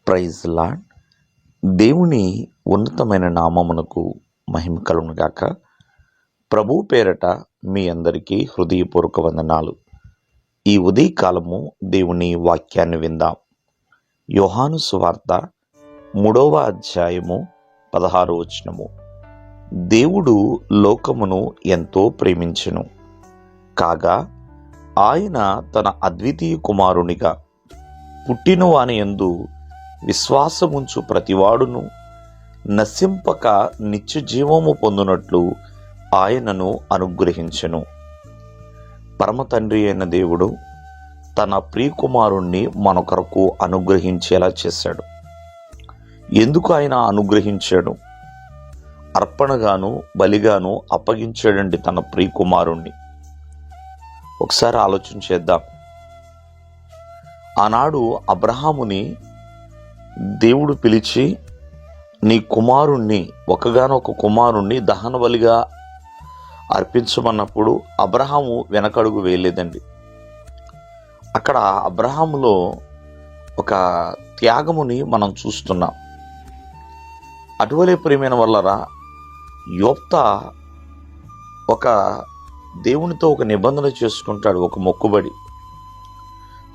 Praise lord. దేవుని ఉన్నతమైన నామమునకు మహిమ కలుగునుగాక. ప్రభు పేరట మీ అందరికీ హృదయపూర్వక వందనాలు. ఈ ఉదయకాలము దేవుని వాక్యాన్ని విందాం. యోహాను సువార్త 3వ అధ్యాయము 16వ వచనము. దేవుడు లోకమును ఎంతో ప్రేమించెను, కాగా ఆయన తన అద్వితీయ కుమారునిగా పుట్టిన వాని యందు విశ్వాసముంచు ప్రతివాడును నశింపక నిత్య జీవము పొందునట్లు ఆయనను అనుగ్రహించెను. పరమ తండ్రి అయిన దేవుడు తన ప్రియకుమారుణ్ణి మన కొరకు అనుగ్రహించేలా చేశాడు. ఎందుకు ఆయన అనుగ్రహించాడు? అర్పణగాను బలిగాను అప్పగించాడండి తన ప్రియకుమారుణ్ణి. ఒకసారి ఆలోచన చేద్దాం. ఆనాడు అబ్రహాముని దేవుడు పిలిచి, నీ కుమారుణ్ణి, ఒకగానొక కుమారుణ్ణి దహన బలిగా అర్పించమన్నప్పుడు అబ్రహాము వెనకడుగు వేయలేదండి. అక్కడ అబ్రహాములో ఒక త్యాగముని మనం చూస్తున్నాం. అటువలే ప్రియమైన వల్లరా యోప్తా ఒక దేవునితో ఒక నిబంధన చేసుకుంటాడు, ఒక మొక్కుబడి.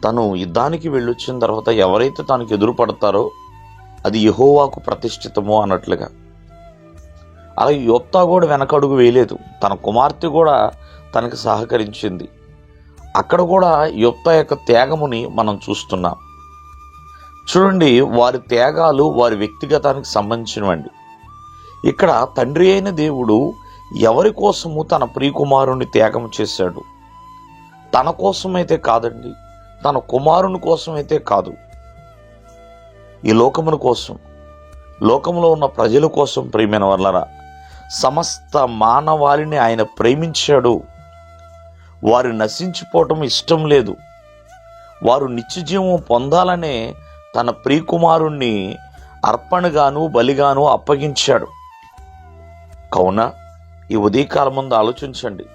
తను యుద్ధానికి వెళ్ళొచ్చిన తర్వాత ఎవరైతే తనకు ఎదురు పడతారో అది యెహోవాకు ప్రతిష్ఠితమో అన్నట్లుగా. అలాగే యోప్తా కూడా వెనకడుగు వేయలేదు. తన కుమార్తె కూడా తనకు సహకరించింది. అక్కడ కూడా యోప్తా యొక్క త్యాగముని మనం చూస్తున్నాం. చూడండి, వారి త్యాగాలు వారి వ్యక్తిగతానికి సంబంధించినవండి. ఇక్కడ తండ్రి అయిన దేవుడు ఎవరి కోసము తన ప్రియకుమారుని త్యాగం చేశాడు? తన కోసమైతే కాదండి, తన కుమారుని కోసం అయితే కాదు, ఈ లోకమును కోసం, లోకంలో ఉన్న ప్రజల కోసం. ప్రియమైన వాళ్ళరా, సమస్త మానవాళిని ఆయన ప్రేమించాడు. వారు నశించిపోవటం ఇష్టం లేదు. వారు నిత్యజీవం పొందాలనే తన ప్రియకుమారుణ్ణి అర్పణగాను బలిగాను అప్పగించాడు. కావున ఈ ఉదయకాలం ముందు ఆలోచించండి.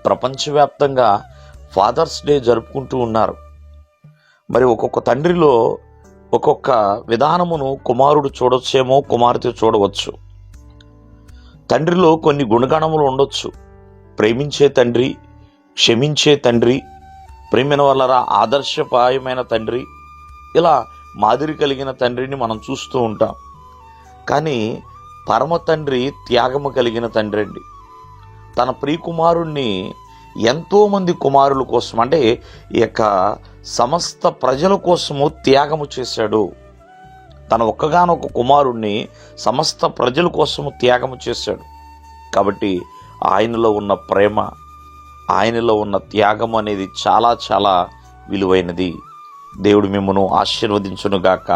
ప్రపంచవ్యాప్తంగా ఫాదర్స్ డే జరుపుకుంటూ ఉన్నారు. మరి ఒక్కొక్క తండ్రిలో ఒక్కొక్క విధానమును కుమారుడు చూడొచ్చేమో, కుమార్తె చూడవచ్చు. తండ్రిలో కొన్ని గుణగణములు ఉండొచ్చు. ప్రేమించే తండ్రి, క్షమించే తండ్రి, ప్రేమైన వల్లరా ఆదర్శపాయమైన తండ్రి, ఇలా మాదిరి కలిగిన తండ్రిని మనం చూస్తూ ఉంటాం. కానీ పరమ తండ్రి త్యాగము కలిగిన తండ్రి అండి. తన ప్రియకుమారుణ్ణి ఎంతోమంది కుమారుల కోసం, అంటే ఈ యొక్క సమస్త ప్రజల కోసము త్యాగము చేశాడు. తన ఒక్కగానొక కుమారుణ్ణి సమస్త ప్రజల కోసము త్యాగము చేశాడు. కాబట్టి ఆయనలో ఉన్న ప్రేమ, ఆయనలో ఉన్న త్యాగం అనేది చాలా చాలా విలువైనది. దేవుడు మిమ్మును ఆశీర్వదించునుగాక.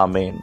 ఆమేన్.